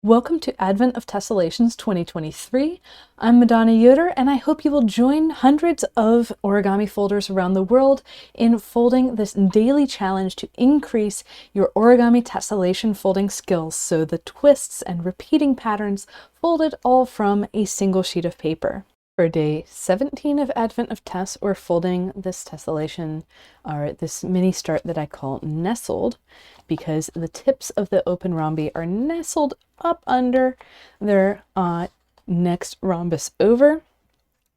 Welcome to Advent of Tessellations 2023. I'm Madonna Yoder, and I hope you will join hundreds of origami folders around the world in folding this daily challenge to increase your origami tessellation folding skills, so the twists and repeating patterns folded all from a single sheet of paper. For day 17 of Advent of Tess, we're folding this tessellation, or this mini start that I call Nestled, because the tips of the open rhombi are nestled up under their next rhombus over,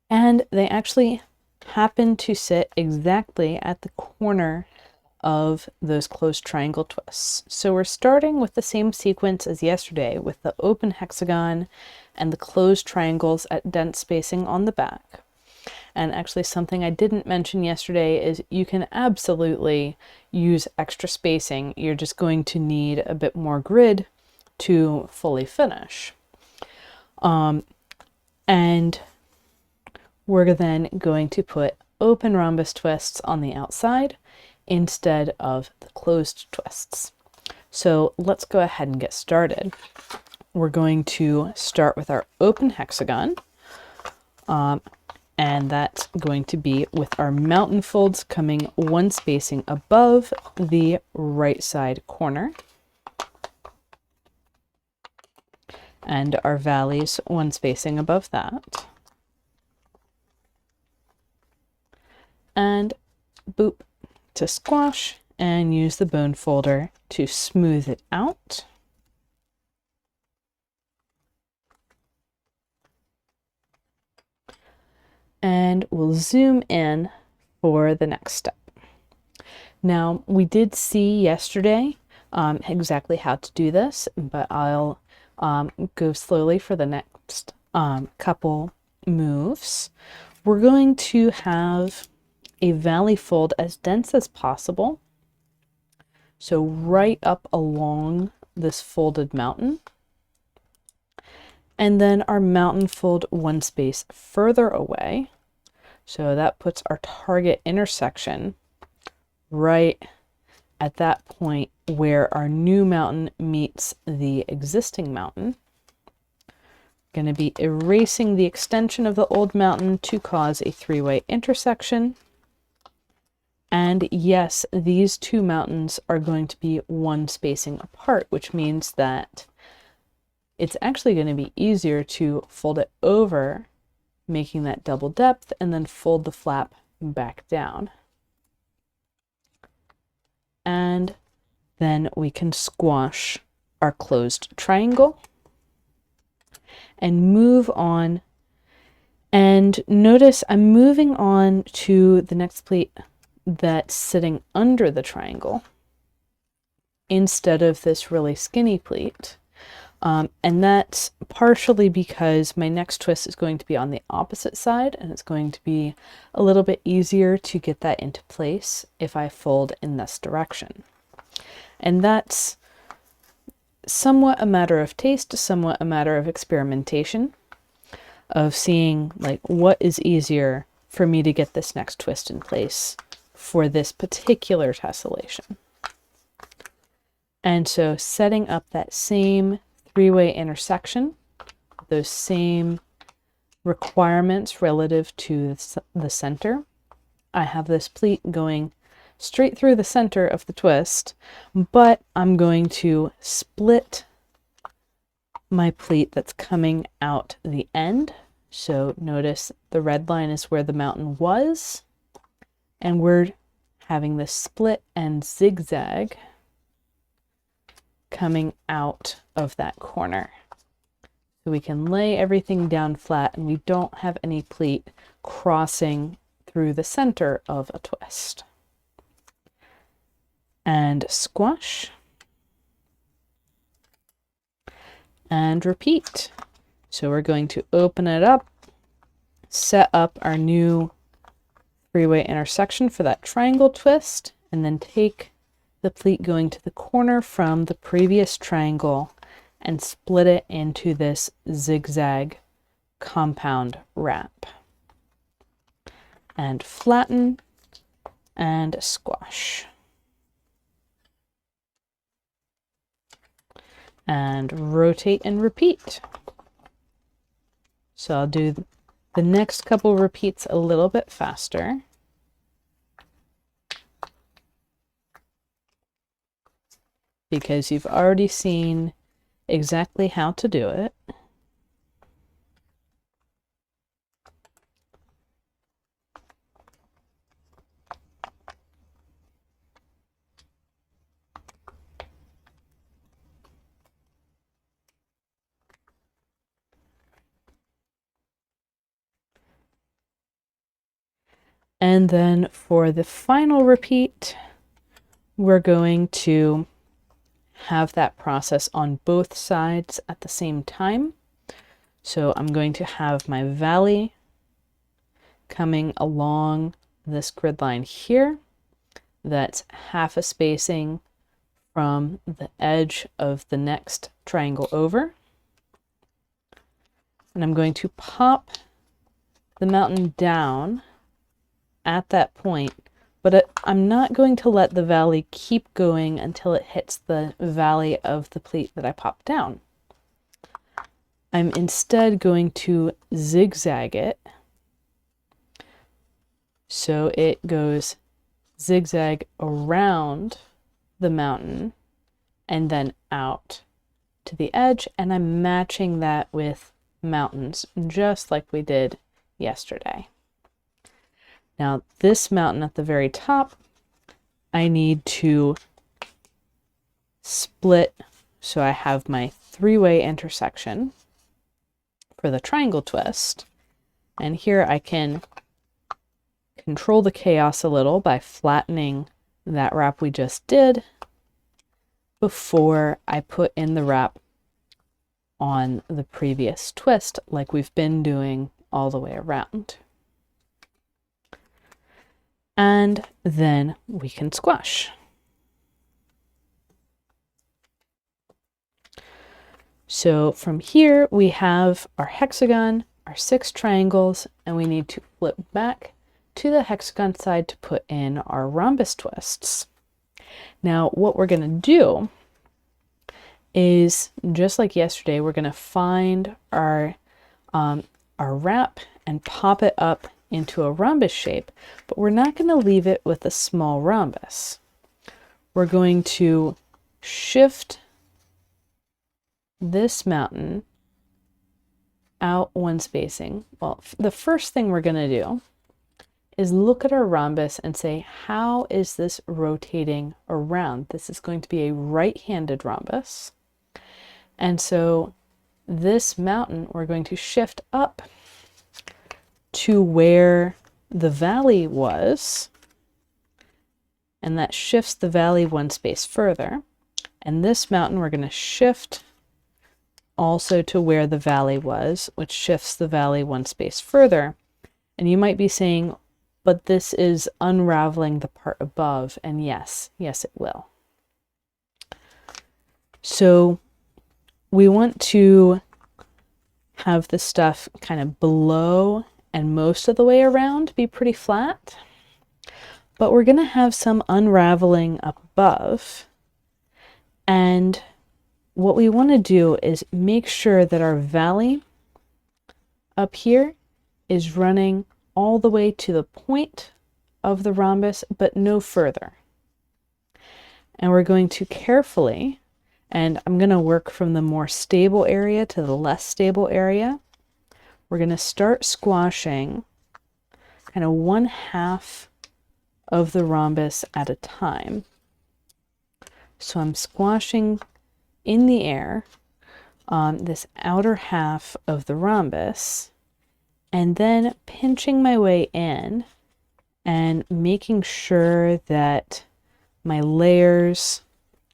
and they actually happen to sit exactly at the corner of those closed triangle twists. So we're starting with the same sequence as yesterday, with the open hexagon and the closed triangles at dent spacing on the back. And actually, something I didn't mention yesterday is you can absolutely use extra spacing. You're just going to need a bit more grid to fully finish. And we're then going to put open rhombus twists on the outside instead of the closed twists. So let's go ahead and get started. We're going to start with our open hexagon, and that's going to be with our mountain folds coming one spacing above the right side corner, and our valleys one spacing above that, and boop, to squash, and use the bone folder to smooth it out. And we'll zoom in for the next step. Now, we did see yesterday exactly how to do this, but I'll go slowly for the next couple moves. We're going to have a valley fold as dense as possible, so right up along this folded mountain, and then our mountain fold one space further away, so that puts our target intersection right at that point where our new mountain meets the existing mountain. Going to be erasing the extension of the old mountain to cause a three-way intersection. And yes, these two mountains are going to be one spacing apart, which means that it's actually going to be easier to fold it over, making that double depth, and then fold the flap back down. And then we can squash our closed triangle and move on. And notice I'm moving on to the next pleat that's sitting under the triangle instead of this really skinny pleat. And that's partially because my next twist is going to be on the opposite side, and it's going to be a little bit easier to get that into place if I fold in this direction. And that's somewhat a matter of taste, somewhat a matter of experimentation, of seeing like what is easier for me to get this next twist in place for this particular tessellation. And so setting up that same three-way intersection, those same requirements relative to the center. I have this pleat going straight through the center of the twist, but I'm going to split my pleat that's coming out the end. So notice the red line is where the mountain was, and we're having this split and zigzag coming out of that corner. So we can lay everything down flat and we don't have any pleat crossing through the center of a twist. And squash. And repeat. So we're going to open it up, set up our new three-way intersection for that triangle twist, and then take the pleat going to the corner from the previous triangle and split it into this zigzag compound wrap. And flatten and squash. and rotate and repeat. So I'll do the next couple repeats a little bit faster. Because you've already seen exactly how to do it. And then for the final repeat, we're going to have that process on both sides at the same time. So I'm going to have my valley coming along this grid line here. That's half a spacing from the edge of the next triangle over. And I'm going to pop the mountain down at that point, but I'm not going to let the valley keep going until it hits the valley of the pleat that I popped down. I'm instead going to zigzag it. So it goes zigzag around the mountain and then out to the edge, and I'm matching that with mountains just like we did yesterday. Now this mountain at the very top, I need to split so I have my three-way intersection for the triangle twist. And here I can control the chaos a little by flattening that wrap we just did before I put in the wrap on the previous twist like we've been doing all the way around. And then we can squash. So from here we have our hexagon, our 6 triangles, and we need to flip back to the hexagon side to put in our rhombus twists. Now what we're going to do is, just like yesterday, we're going to find our wrap and pop it up into a rhombus shape, but we're not going to leave it with a small rhombus. We're going to shift this mountain out one spacing. Well, the first thing we're going to do is look at our rhombus and say, how is this rotating around? This is going to be a right-handed rhombus. And so this mountain, we're going to shift up to where the valley was, and that shifts the valley one space further. And this mountain, we're going to shift also to where the valley was, which shifts the valley one space further. And you might be saying, but this is unraveling the part above, and yes, it will. So we want to have the stuff kind of below and most of the way around be pretty flat, but we're going to have some unraveling up above. And what we want to do is make sure that our valley up here is running all the way to the point of the rhombus, but no further. And we're going to carefully, and I'm going to work from the more stable area to the less stable area. We're going to start squashing kind of 1/2 of the rhombus at a time. So I'm squashing in the air on this outer half of the rhombus, and then pinching my way in and making sure that my layers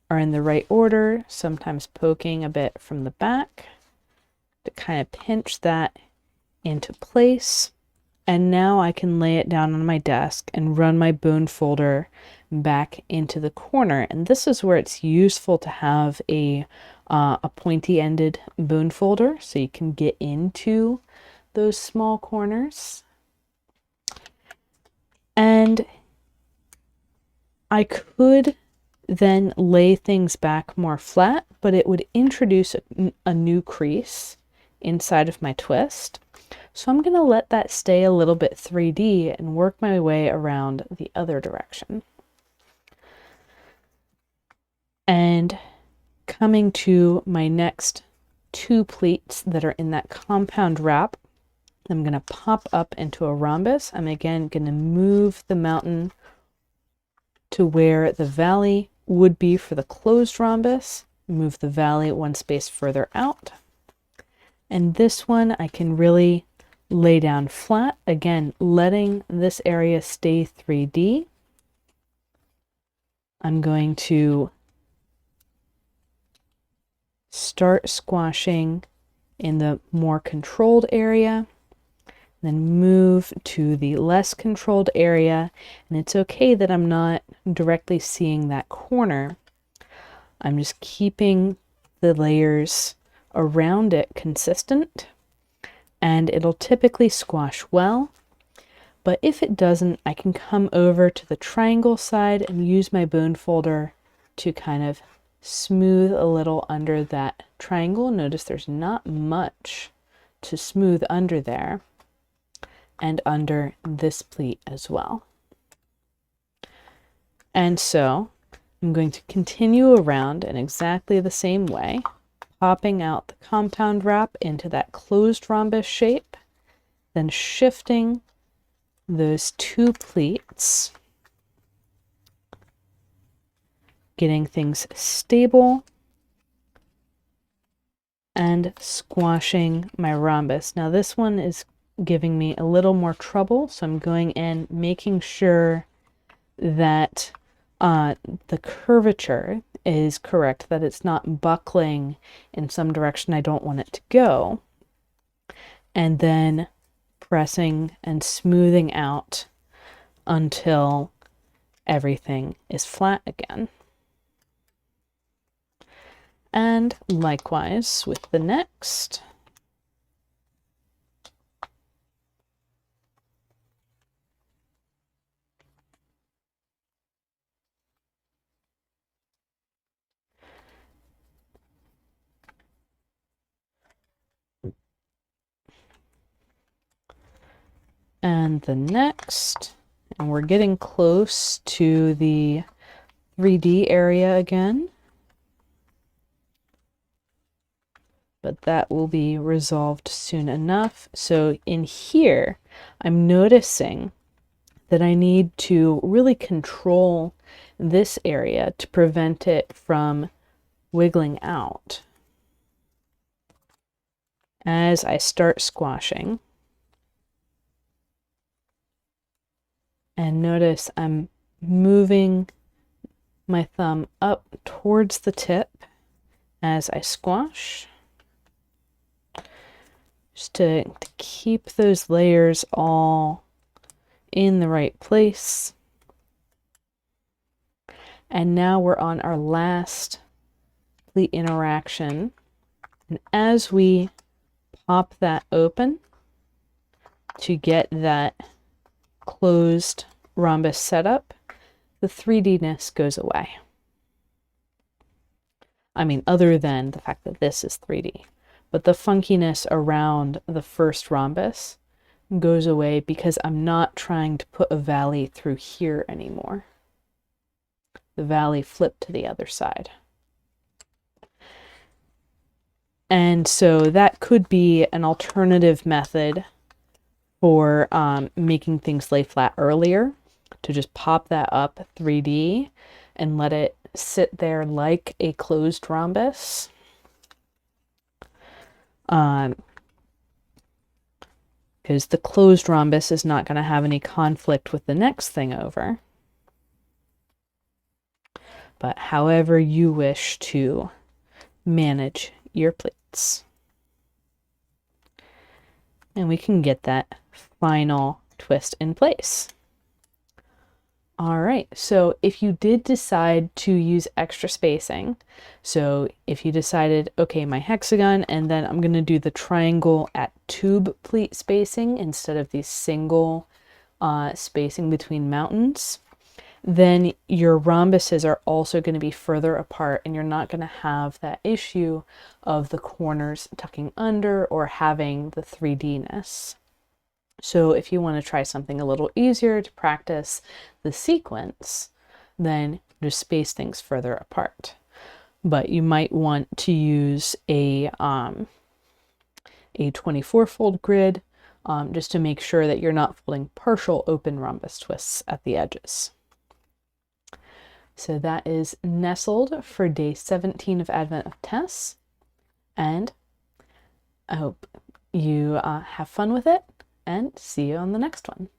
are in the right order, sometimes poking a bit from the back to kind of pinch that into place. And now I can lay it down on my desk and run my bone folder back into the corner. And this is where it's useful to have a pointy-ended bone folder so you can get into those small corners. And I could then lay things back more flat, but it would introduce a new crease inside of my twist. So I'm going to let that stay a little bit 3D and work my way around the other direction. And coming to my next 2 pleats that are in that compound wrap, I'm going to pop up into a rhombus. I'm again going to move the mountain to where the valley would be for the closed rhombus, move the valley 1 space further out. And this one I can really lay down flat, again, letting this area stay 3D. I'm going to start squashing in the more controlled area, then move to the less controlled area. And it's okay that I'm not directly seeing that corner. I'm just keeping the layers around it consistent, and it'll typically squash well. But if it doesn't, I can come over to the triangle side and use my bone folder to kind of smooth a little under that triangle. Notice there's not much to smooth under there, and under this pleat as well. And so I'm going to continue around in exactly the same way, popping out the compound wrap into that closed rhombus shape, then shifting those 2 pleats, getting things stable, and squashing my rhombus. Now this one is giving me a little more trouble, so I'm going in, making sure that the curvature is correct, that it's not buckling in some direction I don't want it to go, and then pressing and smoothing out until everything is flat again. And likewise with the next. And the next, and we're getting close to the 3D area again, but that will be resolved soon enough. So in here, I'm noticing that I need to really control this area to prevent it from wiggling out as I start squashing. And notice I'm moving my thumb up towards the tip as I squash, just to keep those layers all in the right place. And now we're on our last pleat interaction. And as we pop that open to get that closed rhombus setup, the 3D-ness goes away. I mean, other than the fact that this is 3D, but the funkiness around the first rhombus goes away because I'm not trying to put a valley through here anymore. The valley flipped to the other side. And so that could be an alternative method for making things lay flat earlier, to just pop that up 3D and let it sit there like a closed rhombus. Because the closed rhombus is not going to have any conflict with the next thing over. But however you wish to manage your pleats. And we can get that final twist in place. All right, so if you did decide to use extra spacing, so if you decided, okay, my hexagon, and then I'm going to do the triangle at tube pleat spacing instead of the single spacing between mountains, then your rhombuses are also going to be further apart, and you're not going to have that issue of the corners tucking under or having the 3D-ness. So if you want to try something a little easier to practice the sequence, then just space things further apart. But you might want to use a 24-fold grid, just to make sure that you're not folding partial open rhombus twists at the edges. So that is Nestled for day 17 of Advent of Tess, and I hope you have fun with it, and see you on the next one.